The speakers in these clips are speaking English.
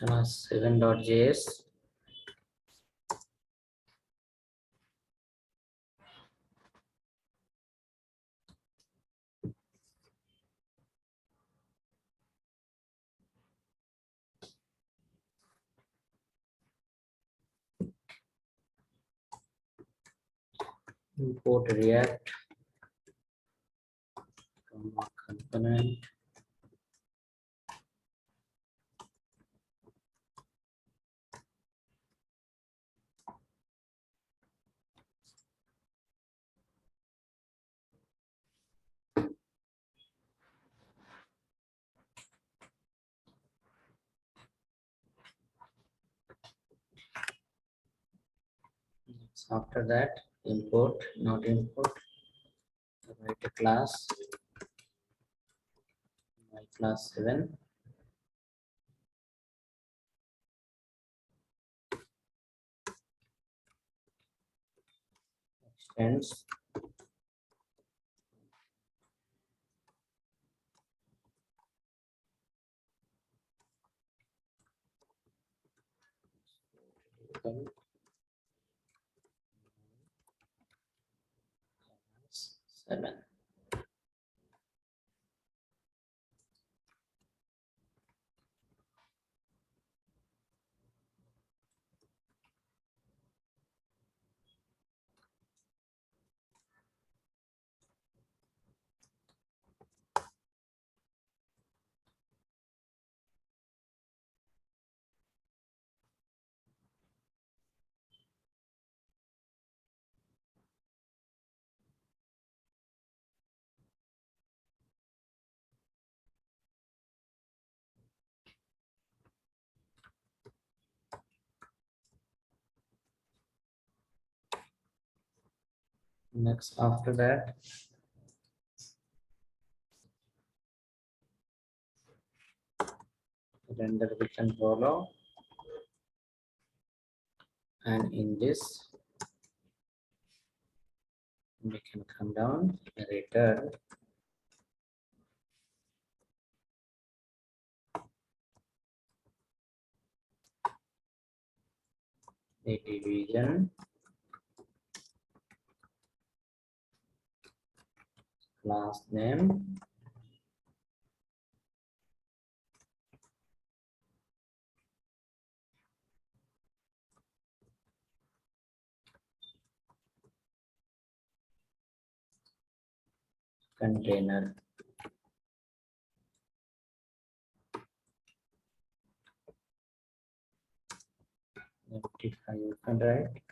class 7.js. Import React from a component. After that, import, not import, write a class, my class 7. Extends class 7. Next, after that, render we can follow, and in this we can come down and return the division class name container. Identify you can write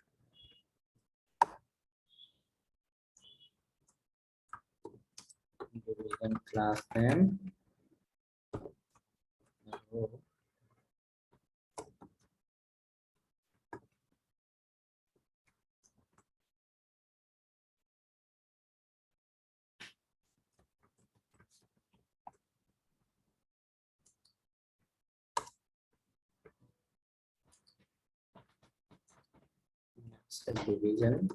division class name subdivision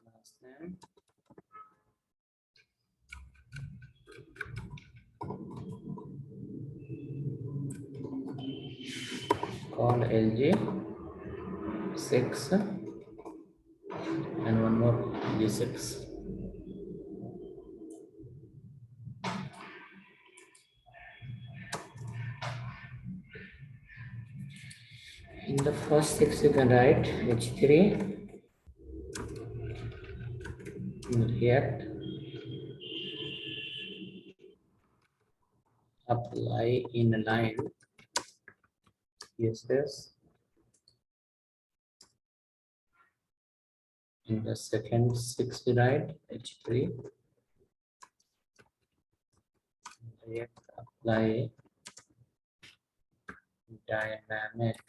class name call LG6 and one more G6. In the first 6 you can write H3 React apply in line CSS. In the second 6 you write H3 React apply dynamic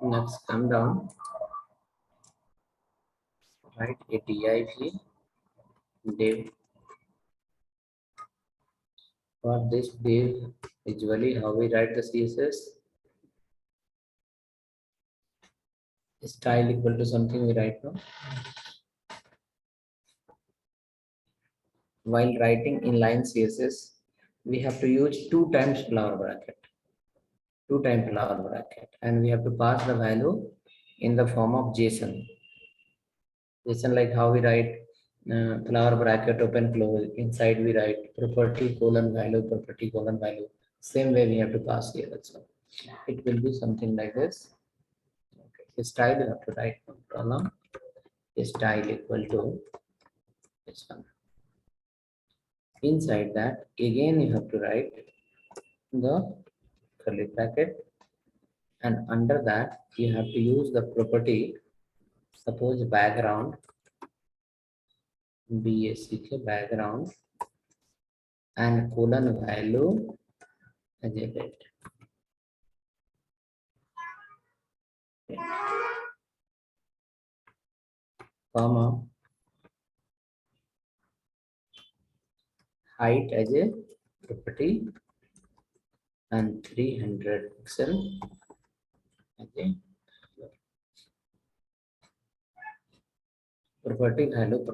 CSS. Next, come down, write a div. For this div, usually how we write the CSS, style equal to something we write now. While writing inline CSS, we have to use 2 times flower bracket, 2 times flower bracket, and we have to pass the value in the form of JSON. JSON, like how we write flower bracket open close, inside we write property colon value, property colon value. Same way we have to pass here also. It will be something like this. Okay. The style you have to write column style equal to this one. Inside that, again you have to write the curly bracket, and under that you have to use the property, suppose background, BACK background, and colon value as a bit. Comma, height as a property, and 300 pixel as a property value.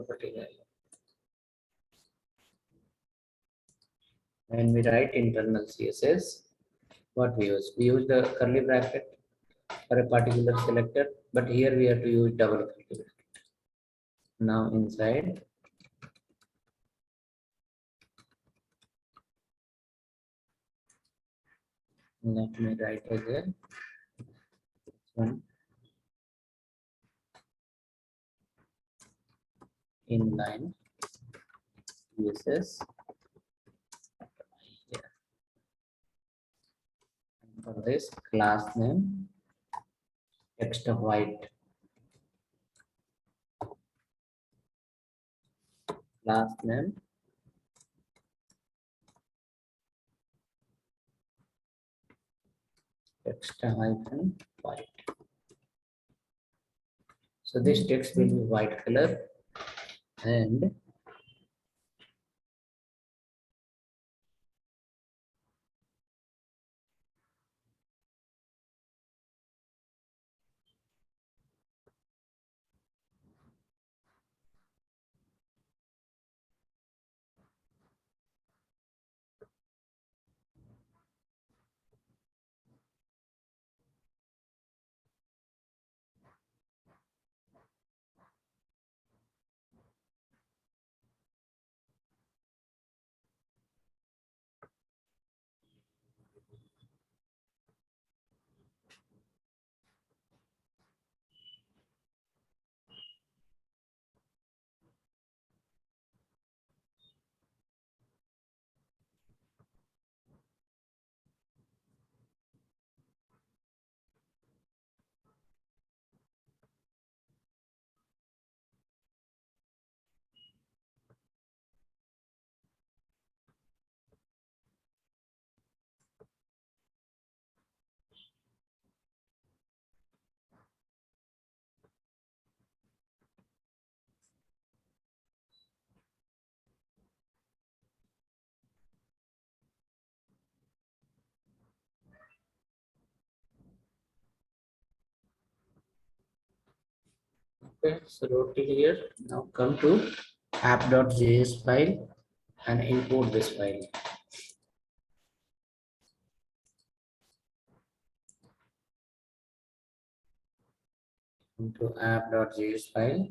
When we write internal CSS, what we use? We use the curly bracket for a particular selector, but here we have to use double curly bracket. Now inside, let me write as a one inline CSS. Yeah. And for this class name, text of white. Class name text hyphen white. So this text will be white color, and okay, so wrote it here. Now come to app.js file and import this file. Come to app.js file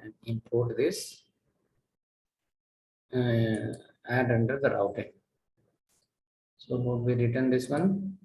and import this. Add under the routing. So what we written this one?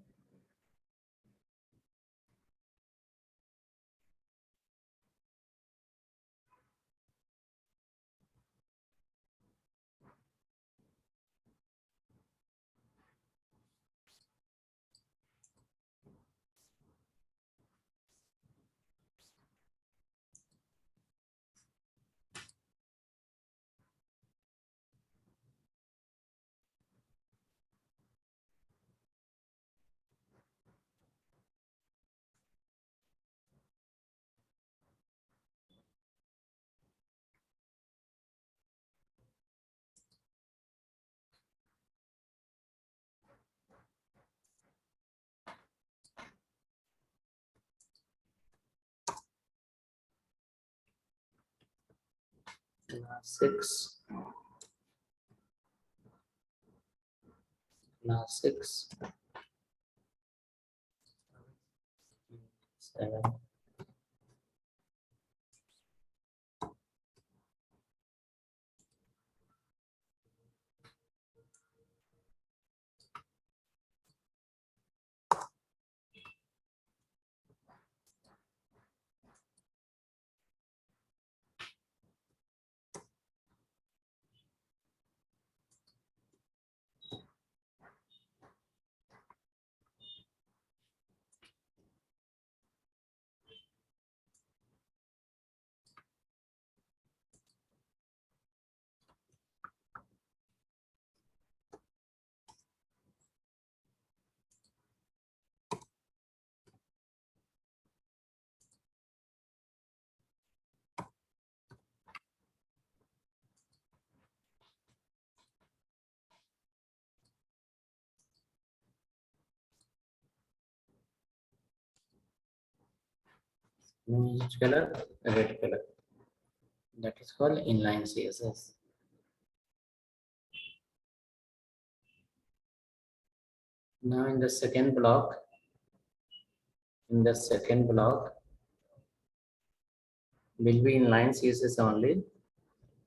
Class 6, class 6, 7. Which color? Red color. That is called inline CSS. Now in the second block, will be inline CSS only,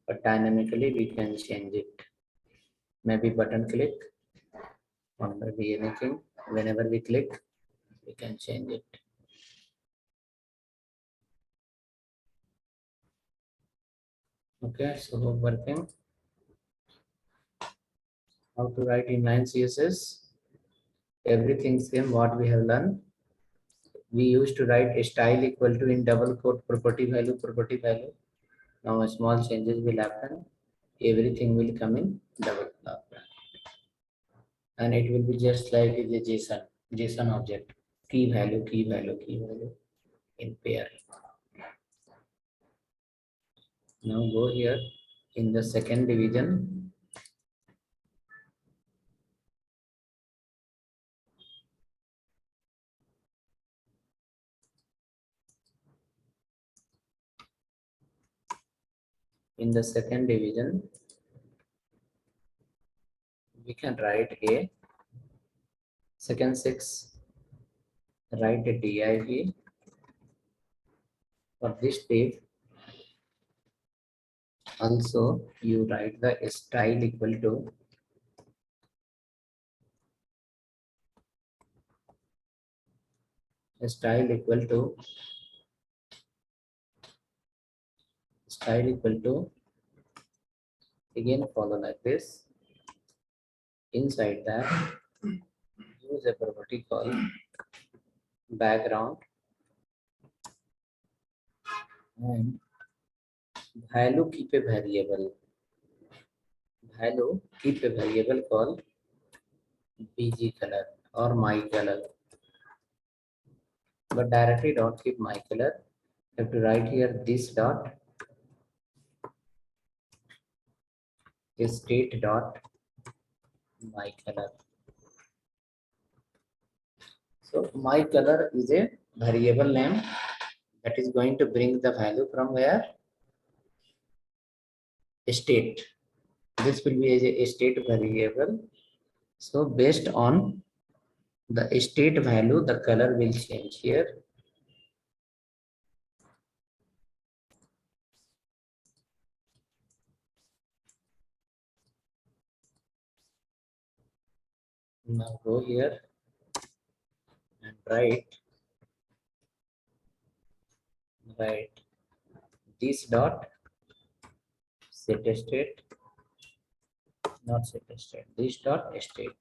but dynamically we can change it. Maybe button click or maybe anything. Whenever we click, we can change it. Okay, so working. How to write inline CSS? Everything same what we have learned. We used to write a style equal to in double quote property value, property value. Now a small changes will happen. Everything will come in double quote. And it will be just like the JSON object. Key value, key value, key value in pair. Now go here in the second division. In the second division, we can write a second 6, write a div for this div. Also, you write the style equal to style equal to again follow like this. Inside that, use a property called background and value keep a variable called bg color or my color, but directly don't keep my color. You have to write here this dot state dot my color. So my color is a variable name that is going to bring the value from where? State. This will be a state variable. So based on the state value, the color will change here. Now go here and write this dot set state, not set state, this dot state.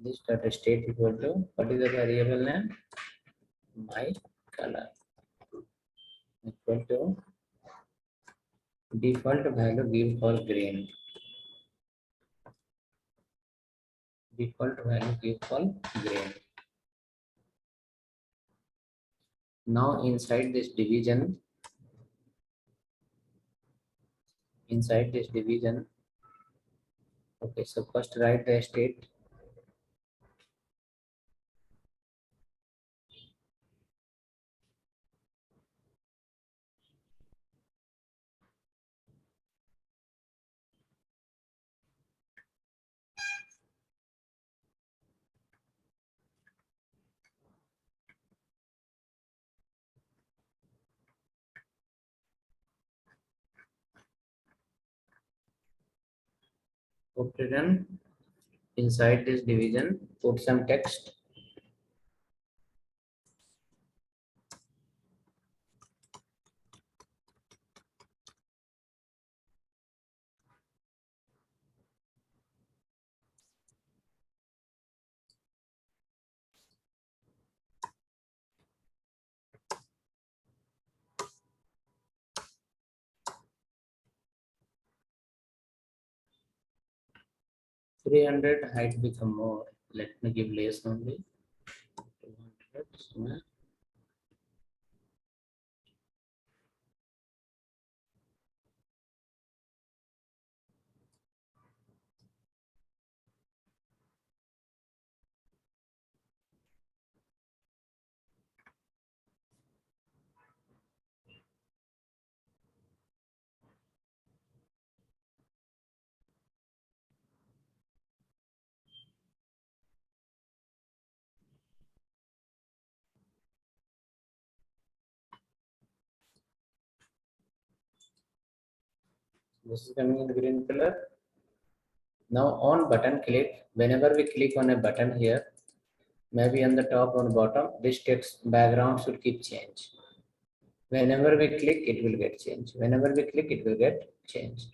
This dot state equal to, what is the variable name? My color equal to default value give for green. Default value give for green. Now inside this division, okay, so first write the state. put it in inside this division, put some text. Three hundred height become more. Let me give less only. 200 somewhere. This is coming in green color. Now on button click, whenever we click on a button here, maybe on the top or bottom, this text background should keep change. Whenever we click, it will get changed. Whenever we click, it will get changed.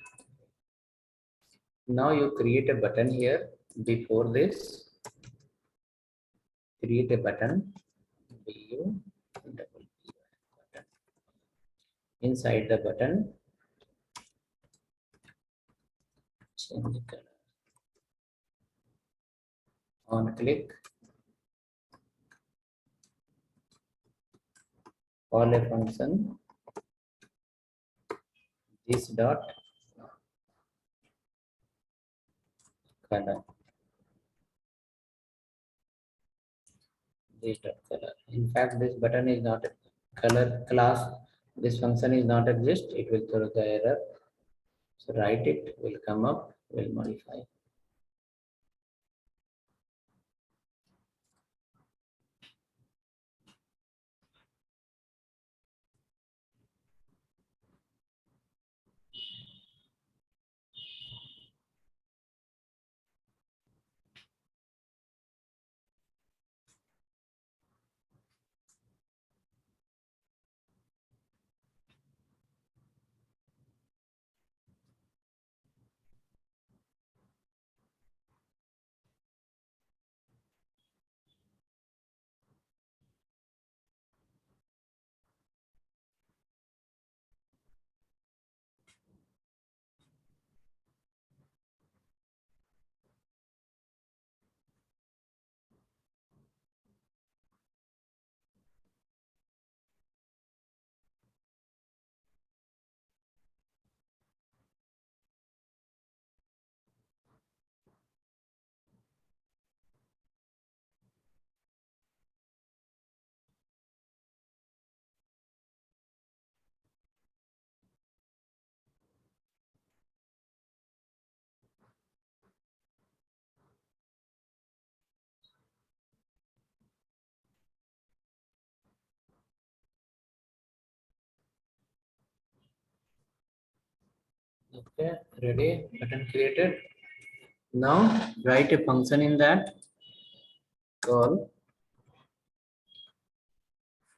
Now you create a button here. Before this, create a button. BU button. Inside the button, change the color. On click, call a function. This dot color. This dot color. In fact, this button is not a color class. This function is not exist. It will throw the error. So write it. Will come up. Will modify. Okay, ready? Button created. Now write a function in that. Call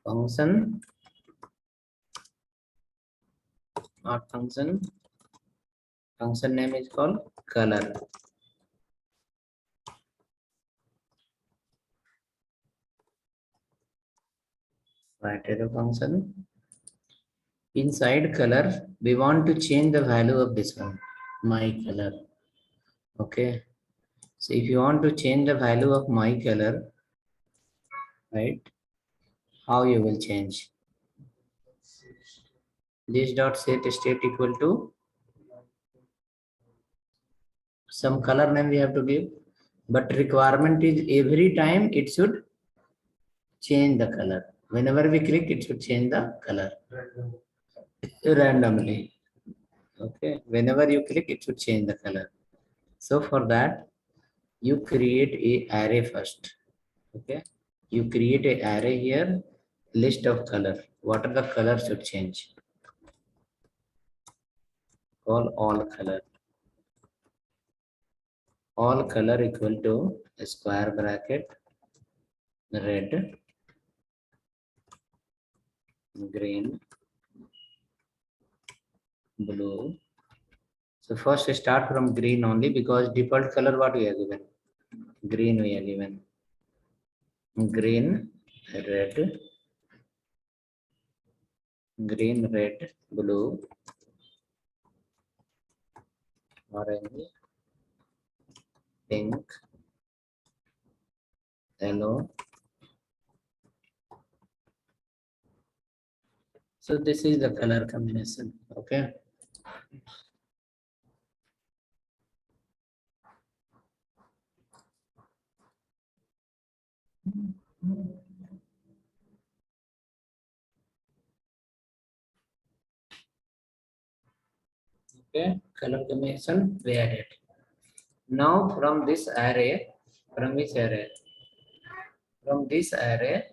function, not function. Function name is called color. Write a function. Inside color, we want to change the value of this one, my color. Okay. So if you want to change the value of my color, right? How you will change? This dot set state equal to some color name we have to give, but requirement is every time it should change the color. Whenever we click, it should change the color randomly. Okay. Whenever you click, it should change the color. So for that, you create a array first. Okay. You create a array here, list of color. What are the colors should change? Call all color. all color equal to a square bracket, red, green, blue. So first start from green only because default color what we are given? Green we are given. Green, red, green, red, blue, orange, pink, yellow. So this is the color combination. Okay. Okay, color combination we added. Now from this array, from which array? From this array,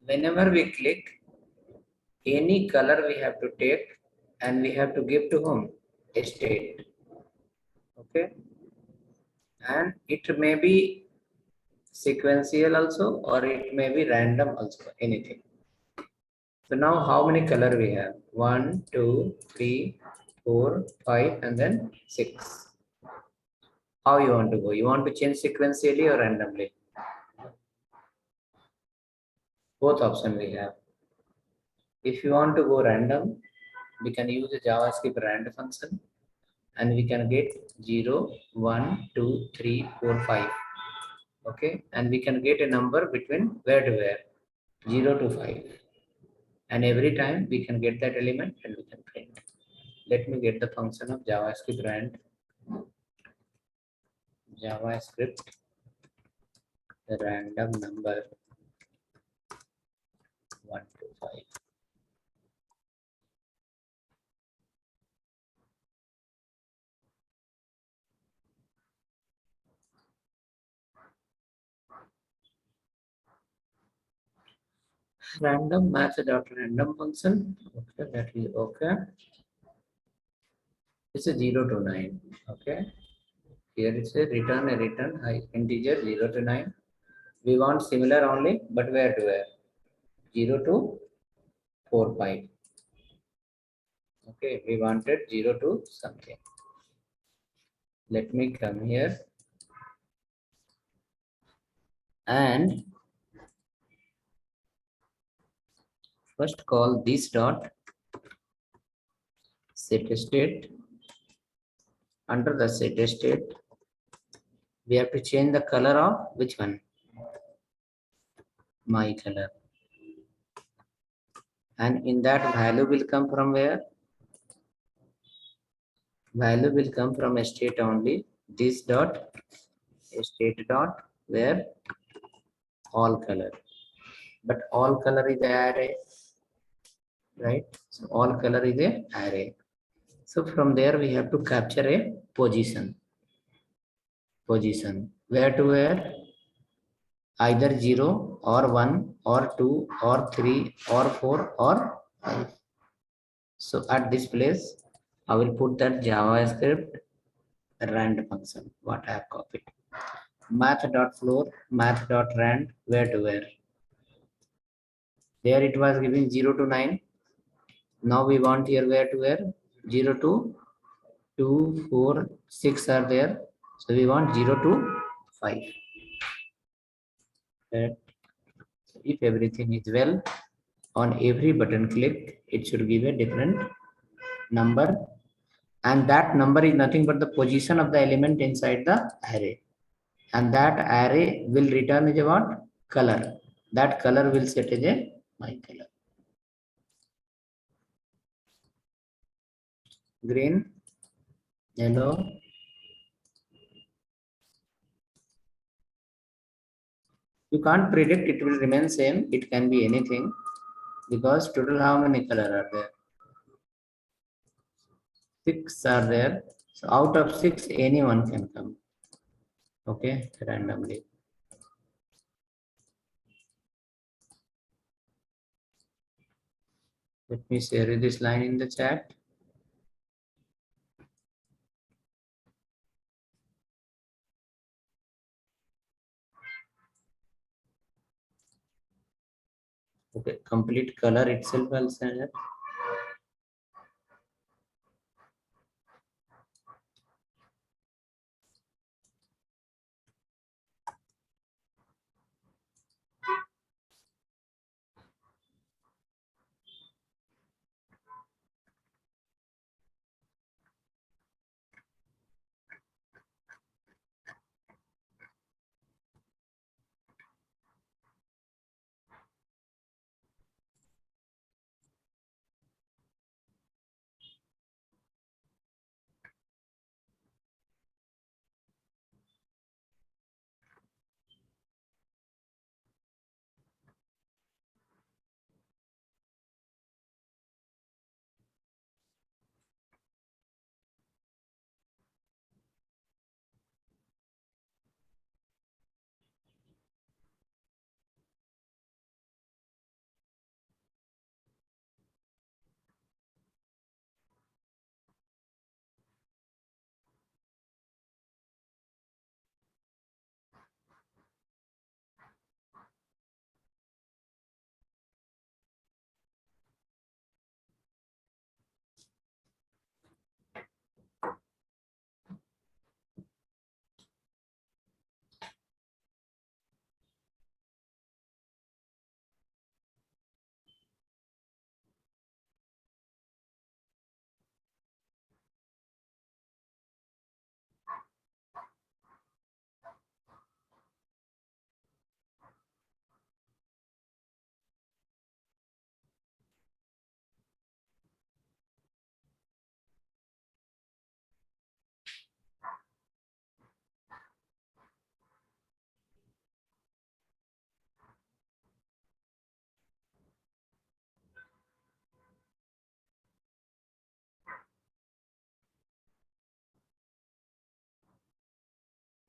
whenever we click, any color we have to take and we have to give to whom? A state. Okay. And it may be sequential also or it may be random also, anything. So now how many color we have? 1, 2, 3, 4, 5 and then 6. How you want to go? You want to change sequentially or randomly? Both option we have. If you want to go random, we can use the JavaScript rand function and we can get 0, 1, 2, 3, 4, 5. Okay, and we can get a number between where to where? 0 to 5. And every time we can get that element and we can print. Let me get the function of JavaScript rand. JavaScript random number 1 to 5. Random math.random function. Okay, that is okay. It's a 0 to 9. Okay. Here it's a return high integer 0 to 9. We want similar only, but where to where? 0 to 4, 5. Okay, we wanted 0 to something. Let me come here and first call this dot set state. Under the set state, we have to change the color of which one? My color. And in that value will come from where? Value will come from a state only. This dot state dot where all color. But all color is the array, right? So all color is a array. So from there we have to capture a position. Position. Where to where? Either 0 or 1 or 2 or 3 or 4 or 5. So at this place, I will put that JavaScript rand function, what I have copied. Math.floor, math.rand, where to where? There it was giving 0 to 9. Now we want here where to where? 0 to 2, 4, 6 are there. So we want 0 to 5. Okay. So if everything is well, on every button click, it should give a different number. And that number is nothing but the position of the element inside the array. And that array will return as a what? Color. That color will set as a my color. Green, yellow, you can't predict it will remain same. It can be anything because total how many color are there? 6 are there. So out of 6, anyone can come. Okay, randomly. Let me share this line in the chat. Okay, complete color itself I'll send it.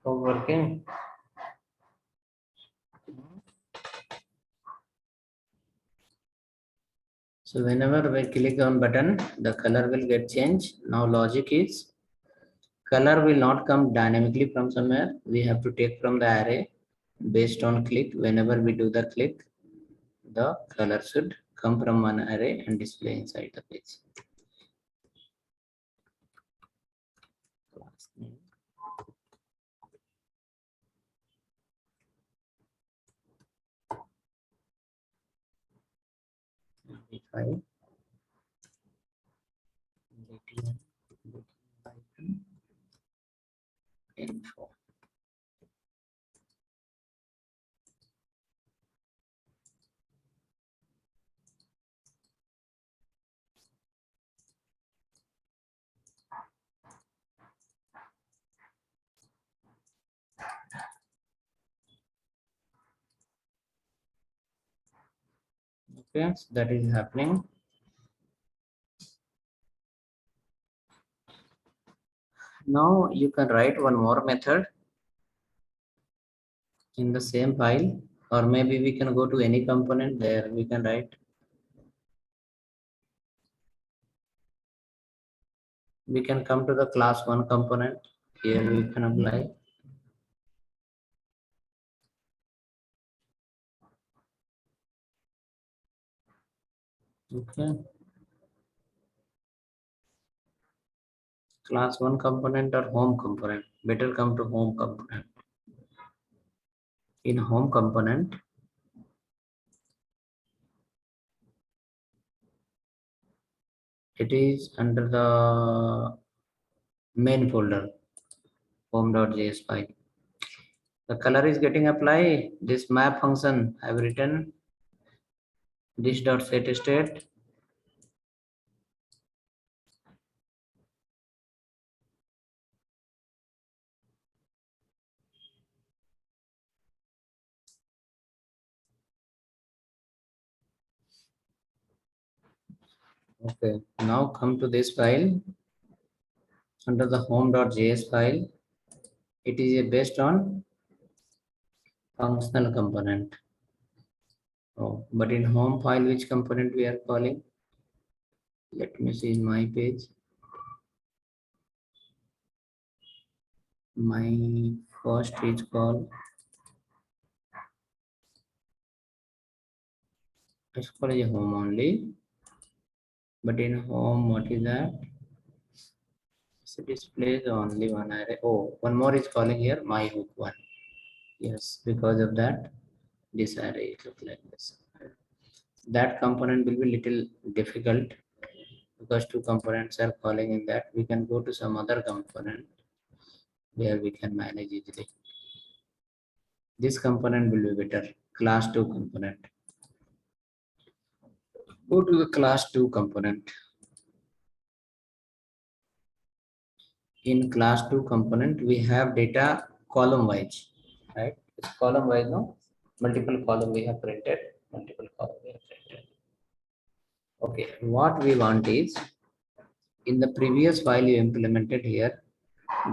So working. So whenever we click on button, the color will get changed. Now logic is color will not come dynamically from somewhere. We have to take from the array based on click. Whenever we do the click, the color should come from one array and display inside the page. Class name. Modify. Btn, btn info. Okay, so that is happening. Now you can write one more method in the same file, or maybe we can go to any component there. We can write. We can come to the class one component. Here we can apply. Okay. Class one component or home component. Better come to home component. In home component, it is under the main folder, home.js file. The color is getting applied. This map function I have written this dot set state. Okay, now come to this file under the home.js file. It is based on functional component. Oh, but in home file, which component we are calling? Let me see in my page. My first is called Let's call it a home only. But in home, what is that? So displays only one array. Oh, one more is calling here my hook one. Yes, because of that, this array it look like this. That component will be little difficult because two components are calling in that. We can go to some other component where we can manage easily. This component will be better. Class 2 component. Go to the class 2 component. In class 2 component, we have data column wise, right? It's column wise, no? Multiple column we have printed, multiple column we have printed. Okay, what we want is, in the previous file you implemented here,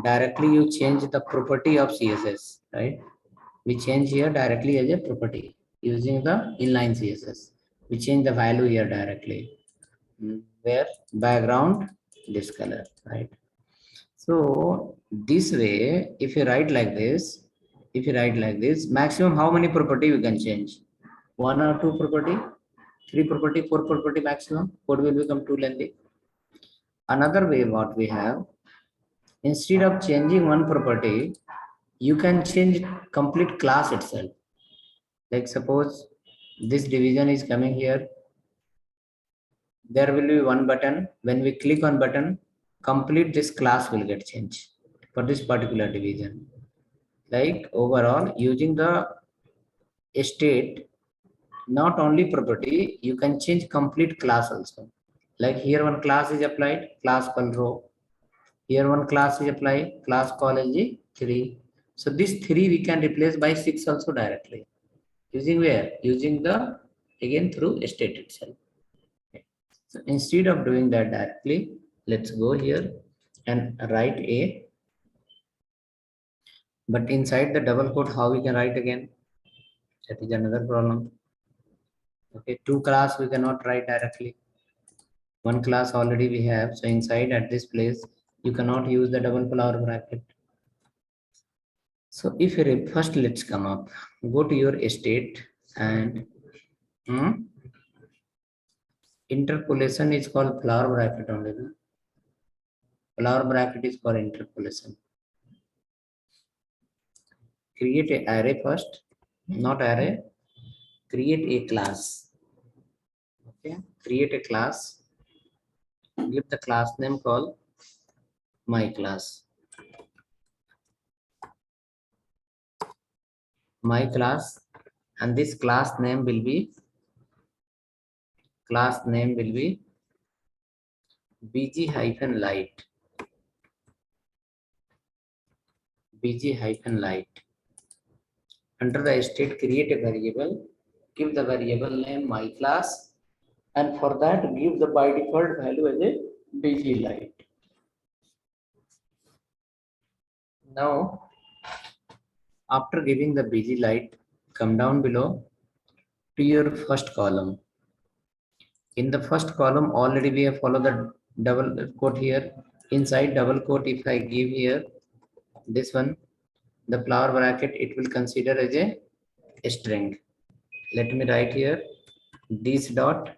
directly you change the property of CSS, right? We change here directly as a property using the inline CSS. We change the value here directly. Where background this color, right? So this way, if you write like this, maximum how many property you can change? One or two property, three property, four property maximum. Code will become too lengthy. Another way, what we have, instead of changing one property, you can change complete class itself. Like suppose this division is coming here. There will be one button. When we click on button, complete this class will get changed for this particular division. Like overall, using the state, not only property, you can change complete class also. Like here one class is applied, class called row. Here one class is applied, class call is 3. So this 3 we can replace by 6 also directly. Using where? Using the, again through state itself. Okay. So instead of doing that directly, let's go here and write a, but inside the double quote, how we can write again? That is another problem. Okay, two class we cannot write directly. One class already we have, so inside at this place, you cannot use the double flower bracket. So if you first let's come up, go to your state and interpolation is called flower bracket only. Flower bracket is called interpolation. Create a array first, not array, create a class. Okay, create a class, give the class name called my class. My class, and this class name will be bg-light. bg-light. Under the state, create a variable, give the variable name my class, and for that give the by default value as a bg-light. Now after giving the bg-light, come down below to your first column. In the first column already we have followed the double quote here. Inside double quote, if I give here this one, the flower bracket, it will consider as a string. Let me write here this dot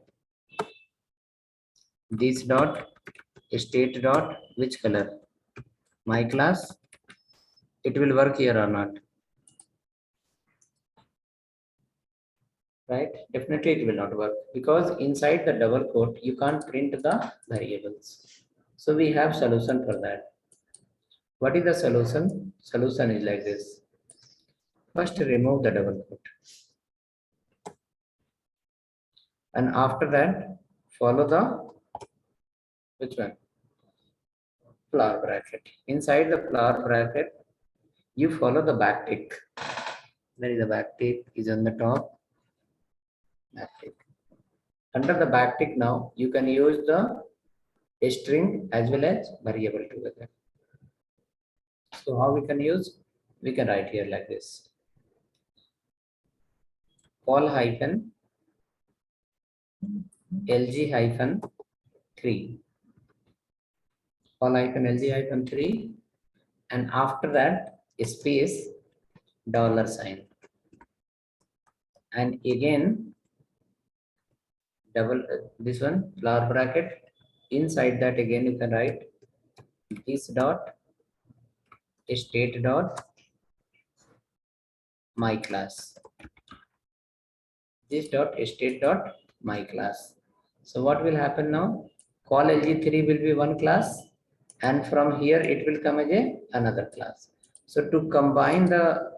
state dot which color? My class. It will work here or not? Right? Definitely it will not work because inside the double quote you can't print the variables. So we have solution for that. What is the solution? Solution is like this. First remove the double quote. And after that follow the which one? Flower bracket. Inside the flower bracket you follow the backtick. There is a backtick is on the top. Backtick. Under the backtick now you can use the string as well as variable together. So how we can use? We can write here like this. Call hyphen lg hyphen 3. Call hyphen lg hyphen 3, and after that space dollar sign, and again double this one flower bracket. Inside that again you can write this dot state dot my class. This dot state dot my class. So what will happen now? Call LG3 will be one class, and from here it will come as another class. So to combine the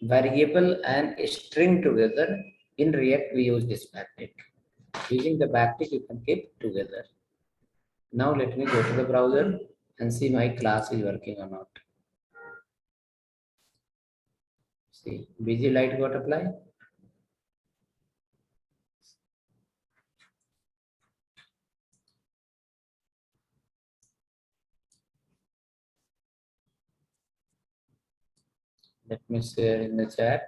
variable and string together in React, we use this backtick. Using the backtick, you can keep together. Now let me go to the browser and see my class is working or not. See, busy light got applied. Let me share in the chat.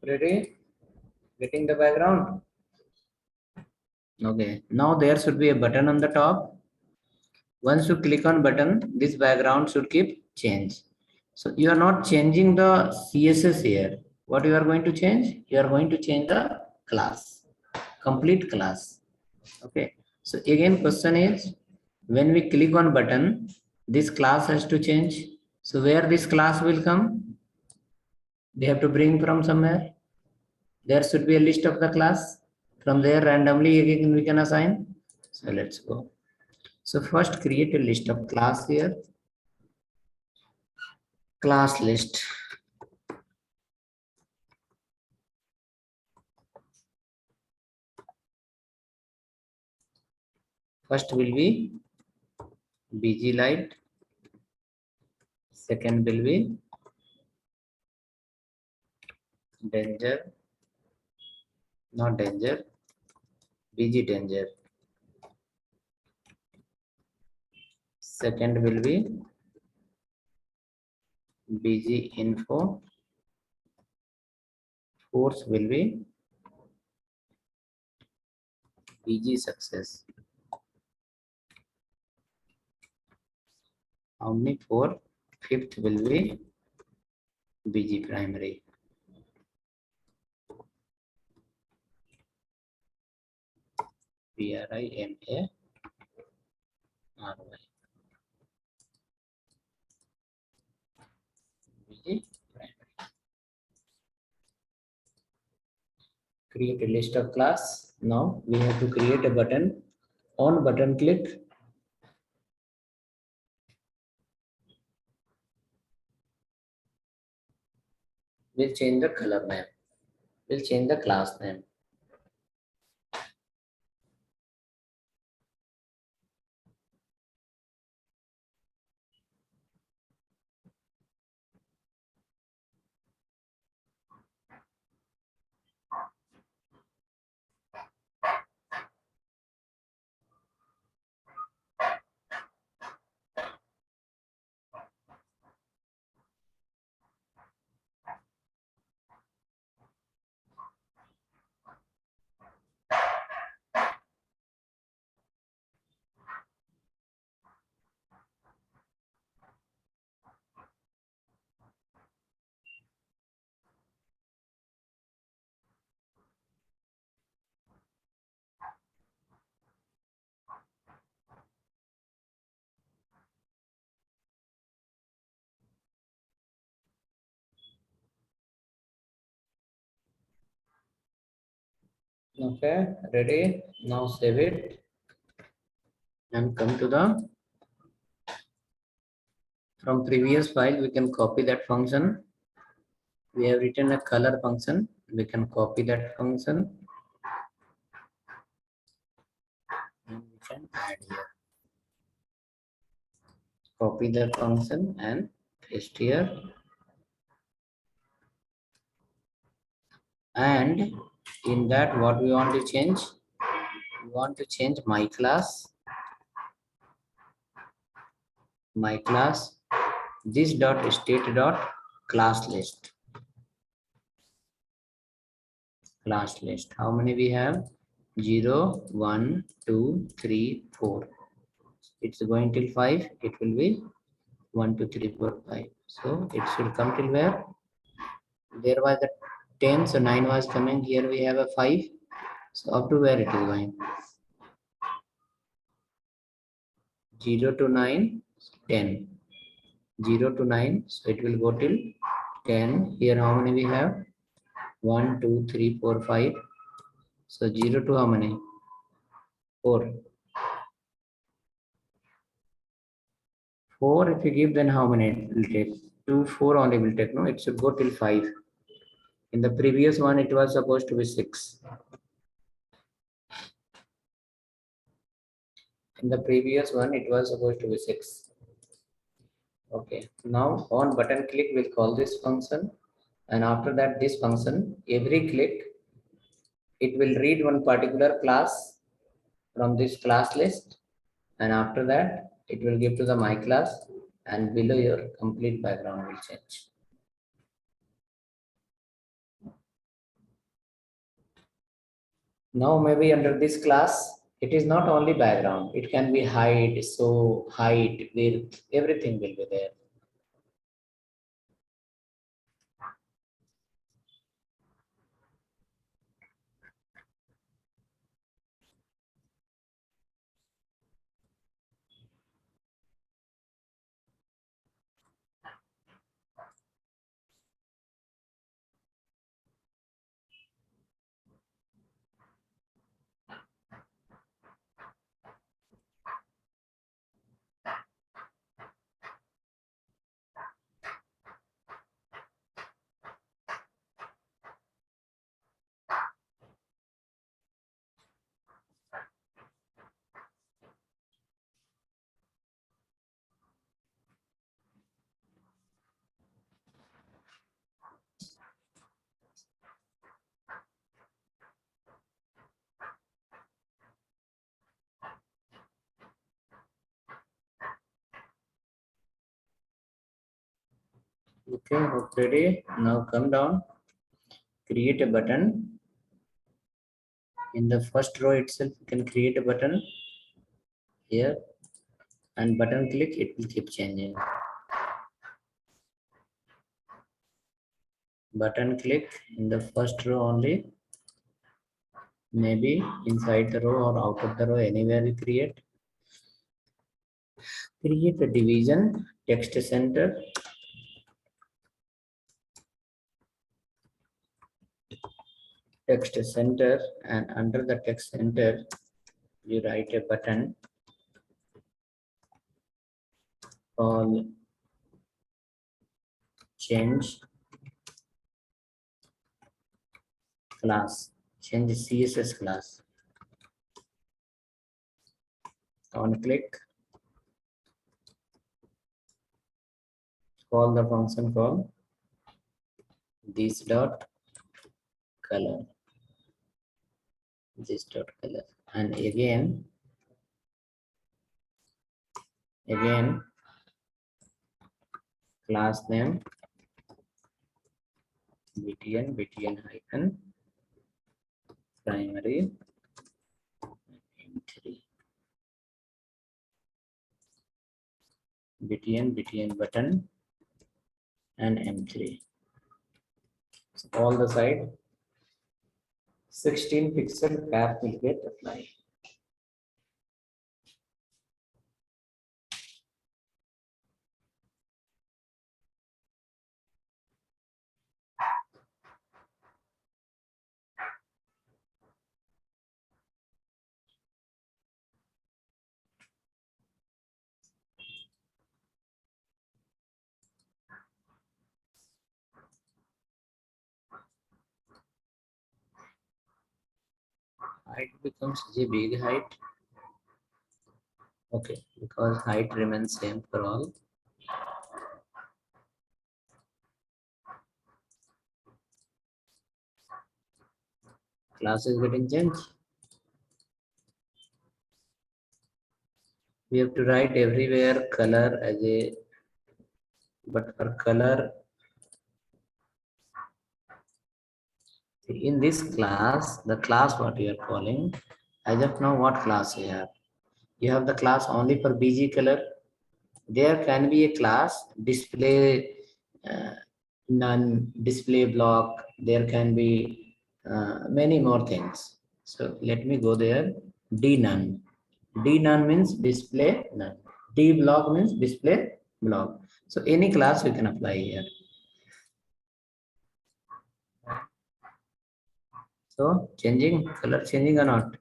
Ready? Getting the background? Okay. Now there should be a button on the top. Once you click on button, this background should keep change. So you are not changing the CSS here. What you are going to change? You are going to change the class, complete class. Okay. So again, question is, when we click on button, this class has to change. So where this class will come? They have to bring from somewhere. There should be a list of the class. From there, randomly again we can assign. So let's go. So first create a list of class here. Class list. First will be BG Lite. Second will be Danger. Not Danger. BG Danger. Second will be BG Info. Fourth will be BG Success. How many? Four. Fifth will be BG Primary. PRIMARY. BG Primary. Create a list of class. Now we have to create a button. On button click. We'll change the color name. We'll change the class name. Okay, ready? Now save it and come to the, from previous file, we can copy that function. We have written a color function. We can copy that function and we can add here. Copy the function and paste here. And in that, what we want to change? We want to change my class, this dot state dot class list. Class list. How many we have? 0, 1, 2, 3, 4. It's going till 5. It will be 1, 2, 3, 4, 5. So it should come till where? There was a 10, so 9 was coming. Here we have a 5. So up to where it is going? 0 to 9, 10. 0 to 9, so it will go till 10. Here how many we have? 1, 2, 3, 4, 5. So 0 to how many? 4. 4 if you give, then how many it will take? 2, 4 only will take. No, it should go till 5. In the previous one, it was supposed to be 6. In the previous one, it was supposed to be 6. Okay, now on button click, we'll call this function. And after that, this function, every click, it will read one particular class from this class list. And after that, it will give to the my class, and below your complete background will change. Now maybe under this class, it is not only background, it can be height, so height, width, everything will be there. Okay, ready? Now come down, create a button. In the first row itself, you can create a button here, and button click, it will keep changing. Button click in the first row only, maybe inside the row or out of the row, anywhere you create. Create a division, text center. Text center, and under the text center, you write a button called change class, change CSS class. On click, call the function called this dot color, this dot color, and again class name btn hyphen primary m3, btn button and m3. So all the side 16 pixel cap will get applied. height becomes a big height. Okay, because height remains same for all. Class is getting changed. We have to write everywhere color as a, but for color in this class, the class what you are calling, as of now, what class you have? You have the class only for BG color. There can be a class display none, display block. There can be many more things. So let me go there. D none. D none means display none. D block means display block. So any class you can apply here. So changing color changing or not?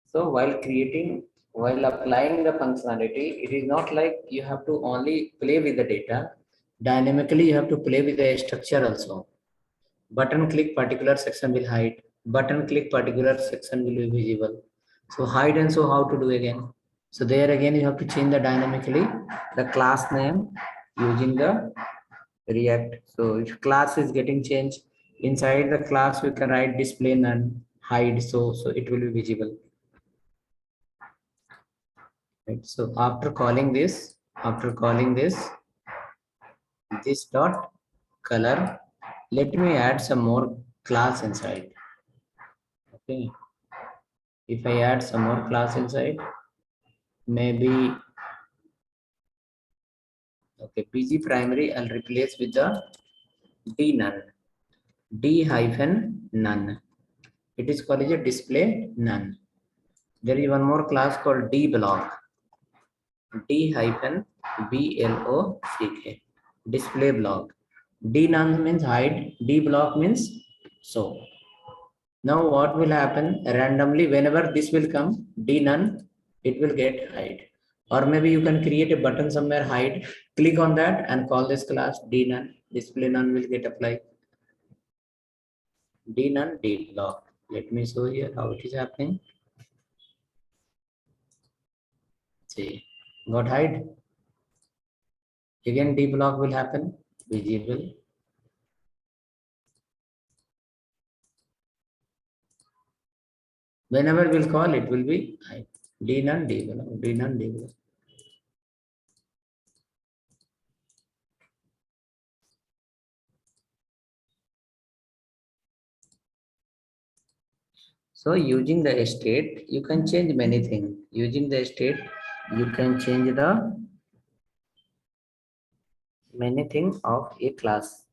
So while applying the functionality, it is not like you have to only play with the data. Dynamically, you have to play with the structure also. Button click particular section will hide. Button click particular section will be visible. So hide and show how to do again. So there again you have to change the dynamically the class name using the React. So if class is getting changed inside the class, we can write display none hide so it will be visible. Right. So after calling this dot color, let me add some more class inside. Okay. If I add some more class inside, maybe okay, PG primary I'll replace with the D none. D hyphen none. It is called as a display none. There is one more class called D block. D hyphen BLOCK. Display block. D none means hide. D block means show. Now what will happen randomly whenever this will come D none, it will get hide. Or maybe you can create a button somewhere hide. Click on that and call this class D none. Display none will get applied. D none D block. Let me show here how it is happening. See, got hide. Again D block will happen. Visible. Whenever we'll call it will be hide. D none D block. D none D block. So using the state, you can change many things. Using the state, you can change the many things of a class.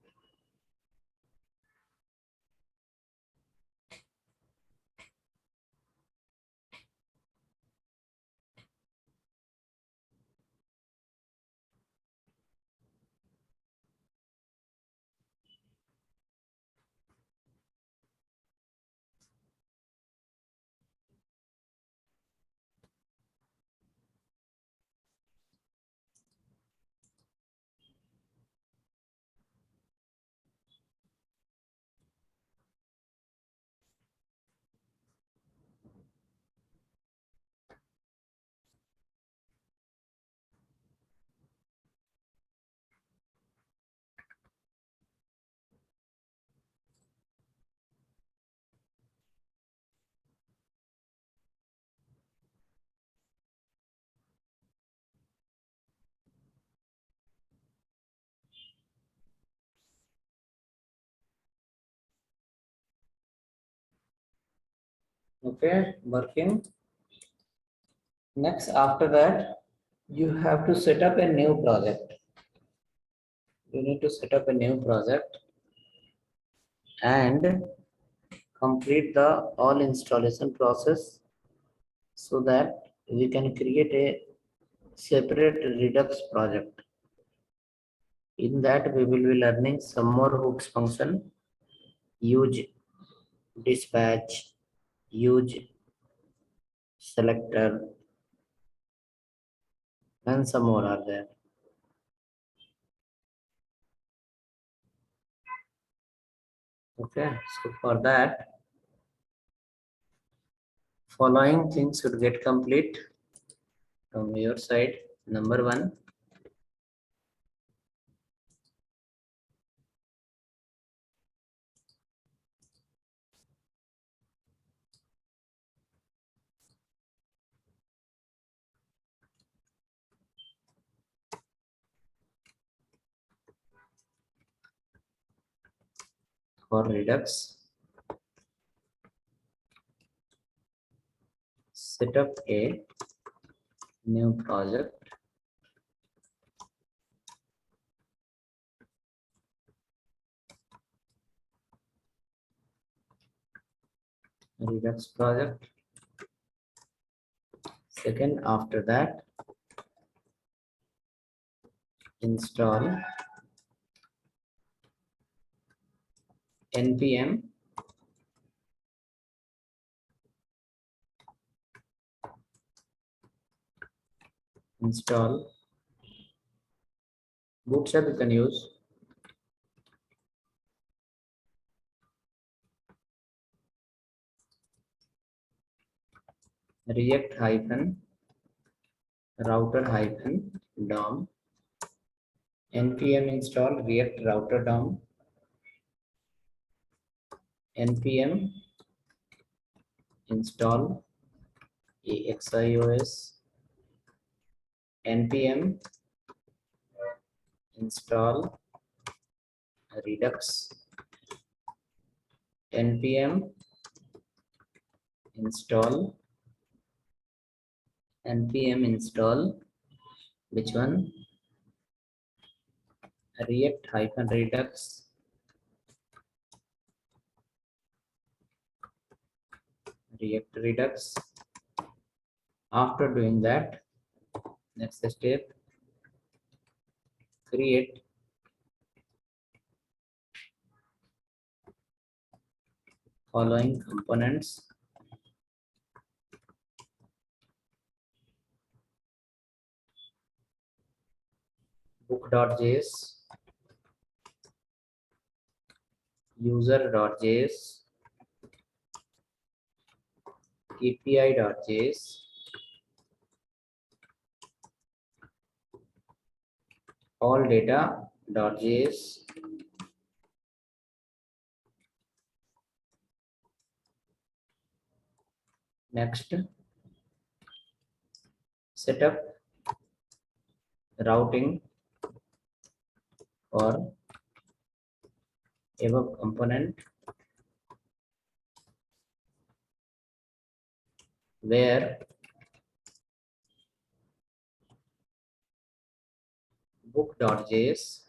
Okay, working. Next, after that, you have to set up a new project. You need to set up a new project and complete the all installation process so that we can create a separate Redux project. In that, we will be learning some more hooks function, use dispatch, use selector, and some more are there. Okay, so for that, Following things should get complete from your side. Number one, for Redux, set up a new project. Redux project. Second, after that, install npm install Bootstrap. You can use react hyphen router hyphen dom npm install react router dom npm install axios npm install redux npm install which one, react hyphen redux After doing that, next step, create following components. Book.js, user.js, API.js, all data.js, next setup routing for above component where book.js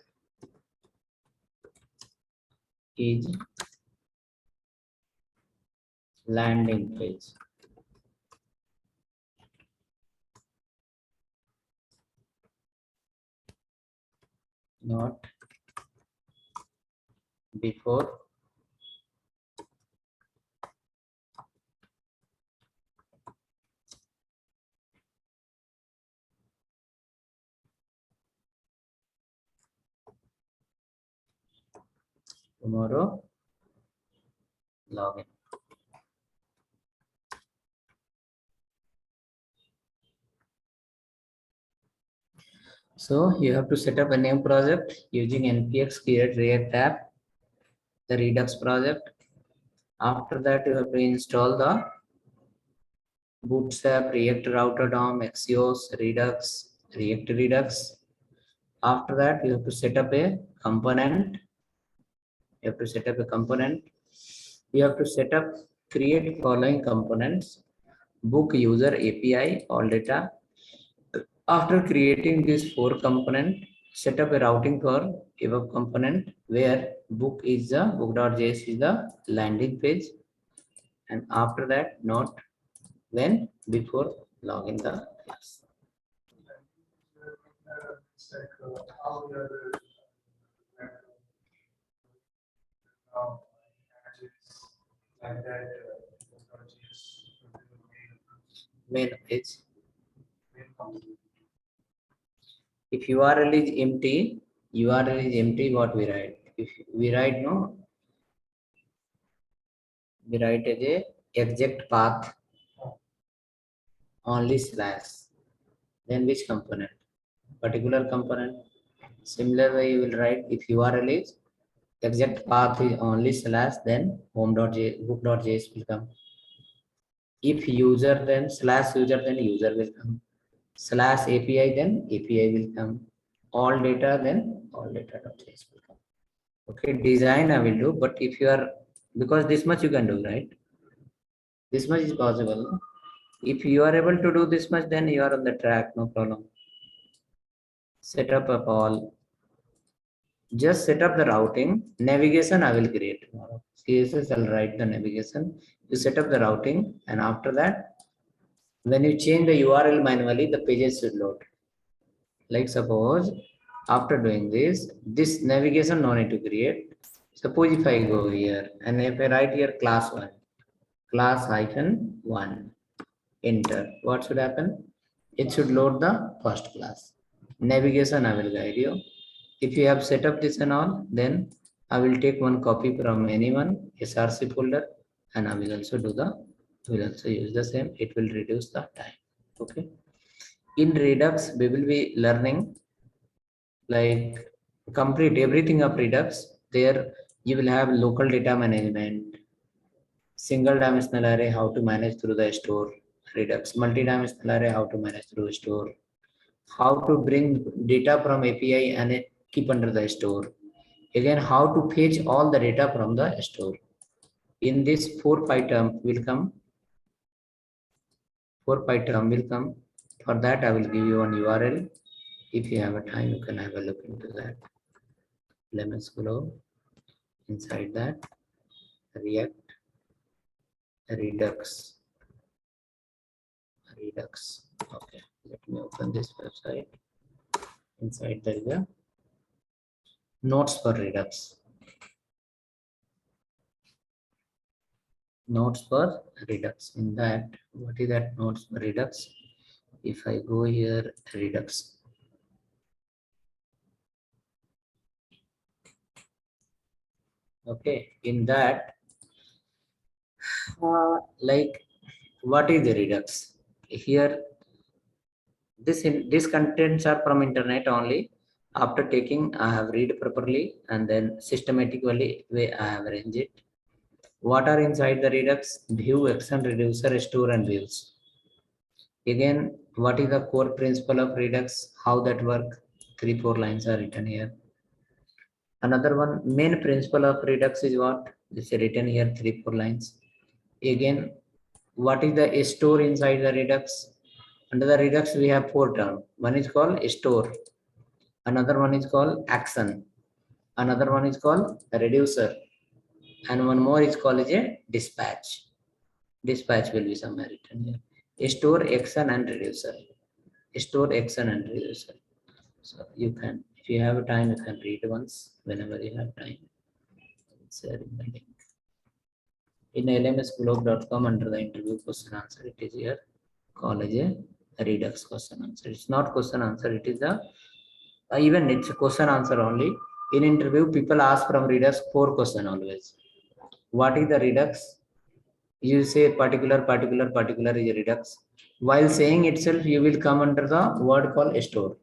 is landing page. Not before tomorrow login. So you have to set up a new project using npx create react app, the Redux project. After that, you have to install the Bootstrap, React Router DOM, Axios, Redux, React Redux. After that, you have to set up a component. You have to set up a component. You have to set up, create following components: book, user, API, all data. After creating this four component, set up a routing for above component where book is the book.js is the landing page, and after that, not when, before login the class. Main page. If URL is empty, what we write? If we write no, we write as a exact path only slash, then which component? Particular component. Similar way you will write if URL is exact path is only slash, then book.js will come. If user, then slash user, then user will come. Slash API, then API will come. All data, then all data.js will come. Okay, design I will do, but if you are, because this much you can do, right? This much is possible. If you are able to do this much, then you are on the track, no problem. Set up a call. Just set up the routing. Navigation I will create tomorrow. CSS I'll write the navigation. You set up the routing, and after that, when you change the URL manually, the pages should load. Like suppose after doing this navigation no need to create. Suppose if I go here and if I write here class 1, class -1, enter, what should happen? It should load the first class. Navigation I will guide you. If you have set up this and all, then I will take one copy from anyone src folder, and I will also use the same. It will reduce the time. Okay. In Redux, we will be learning like complete everything of Redux. There you will have local data management, single dimensional array, how to manage through the store, Redux, multi-dimensional array, how to manage through store, how to bring data from API and keep under the store. Again, how to fetch all the data from the store. In this 4-5 term will come. 4-5 term will come. For that, I will give you one URL. If you have a time, you can have a look into that. Lemons Glow. Inside that, React, Redux. Okay, let me open this website. Inside there is a notes for Redux. Notes for Redux. In that, what is that notes for Redux? If I go here, Redux. Okay, in that, like, what is the Redux? Here, this contents are from internet only. After taking, I have read properly and then systematically way I have arranged it. What are inside the Redux? View, action, reducer, store, and views. Again, what is the core principle of Redux? How that work? 3-4 lines are written here. Another one, main principle of Redux is what? This is written here, 3-4 lines. Again, what is the store inside the Redux? Under the Redux, we have 4 terms. One is called store. Another one is called action. Another one is called reducer. And one more is called a dispatch. Dispatch will be somewhere written here. Store, action, and reducer. Store, action, and reducer. So you can, if you have time, you can read once whenever you have time. It's in the link. In lmsblog.com under the interview question answer, it is here called as a Redux question answer. It's not question answer, it is the even it's a question answer only. In interview, people ask from Redux 4 question always. What is the Redux? You say particular is a Redux. While saying itself, you will come under the word called store.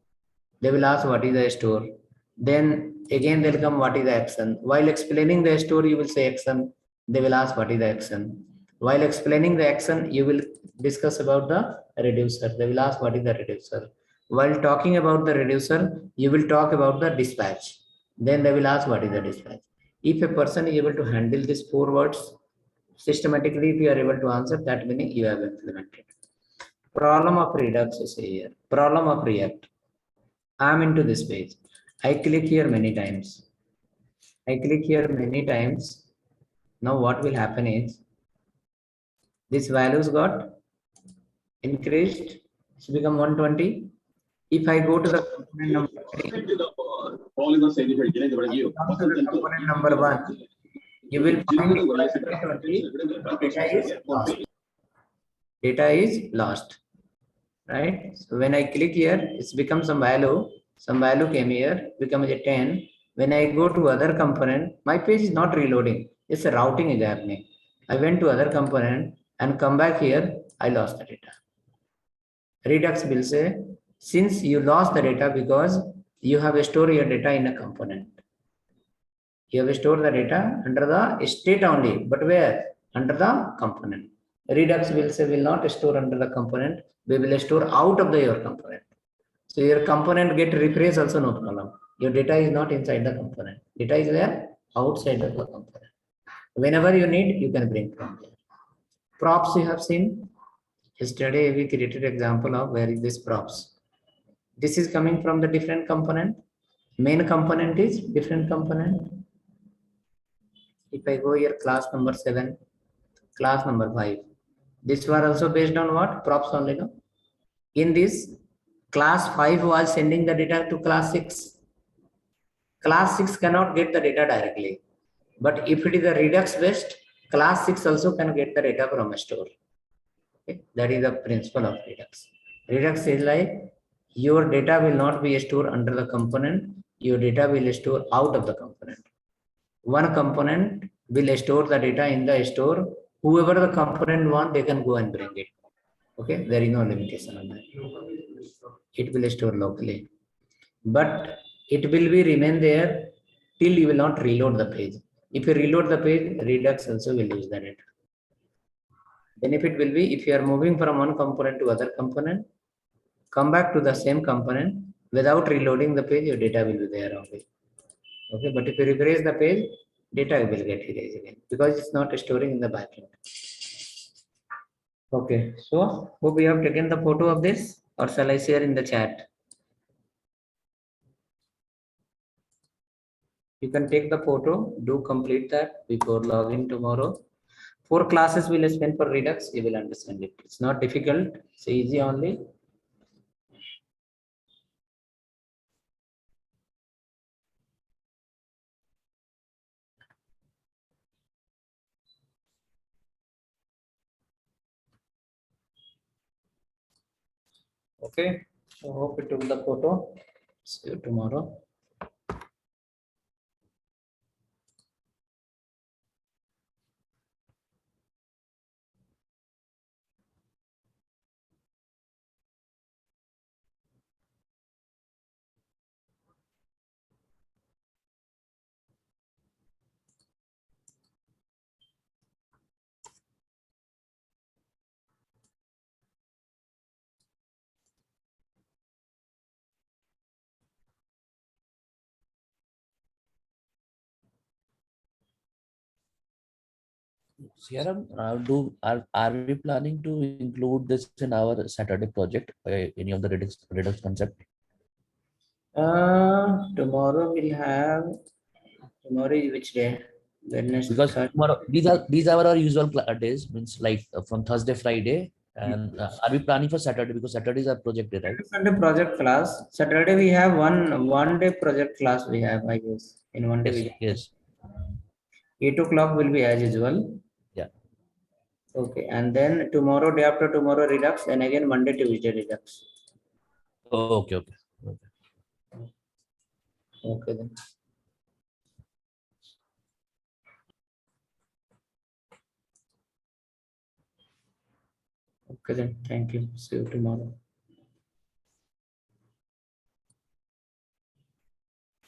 They will ask what is the store. Then again they'll come what is the action. While explaining the store, you will say action. They will ask what is the action. While explaining the action, you will discuss about the reducer. They will ask what is the reducer. While talking about the reducer, you will talk about the dispatch. Then they will ask what is the dispatch. If a person is able to handle these 4 words systematically, if you are able to answer, that meaning you have implemented. Problem of Redux is here. Problem of React. I am into this page. I click here many times. Now what will happen is these values got increased. It's become 120. If I go to the component number 3, component number 1, you will find data is lost. Right? So when I click here, it's become some value came here, becomes a 10. When I go to other component, my page is not reloading. It's a routing is happening. I went to other component and come back here, I lost the data. Redux will say, since you lost the data because you have stored your data in a component. You have stored the data under the state only, but where? Under the component. Redux will say, will not store under the component. We will store out of your component. So your component get refresh also no problem. Your data is not inside the component. Data is where? Outside of the component. Whenever you need, you can bring from there. Props you have seen. Yesterday we created example of where is this props. This is coming from the different component. Main component is different component. If I go here, class number 7, class number 5. This was also based on what? Props only, no? In this, class 5 was sending the data to class 6. Class 6 cannot get the data directly. But if it is a Redux based, class 6 also can get the data from a store. Okay? That is the principle of Redux. Redux is like your data will not be stored under the component. Your data will store out of the component. One component will store the data in the store. Whoever the component want, they can go and bring it. Okay, there is no limitation on that. It will store locally, but it will be remain there till you will not reload the page. If you reload the page, Redux also will lose the data. Benefit will be if you are moving from one component to other component, come back to the same component without reloading the page, your data will be there only. Okay, but if you refresh the page, data will get erased again because it's not storing in the backend. Okay, so hope we have taken the photo of this, or shall I share in the chat? You can take the photo, do complete that before login tomorrow. 4 classes will spend for Redux, you will understand it. It's not difficult, it's easy only. Okay, so hope you took the photo. See you tomorrow. CRM, are we planning to include this in our Saturday project? Any of the Redux concept? Tomorrow we'll have, tomorrow is which day? Wednesday, Because Thursday. tomorrow, these are our usual days, means like from Thursday, Friday. And are we planning for Saturday? Because Saturday is our project day, right? Sunday project class. Saturday we have one day project class we have, I guess. In one day Yes, we have. yes, 8 o'clock will be as usual. yeah. Okay, and then tomorrow, day after tomorrow Redux, and again Monday, Tuesday Redux. Okay, okay. Okay then. Okay then. Thank you. See you tomorrow.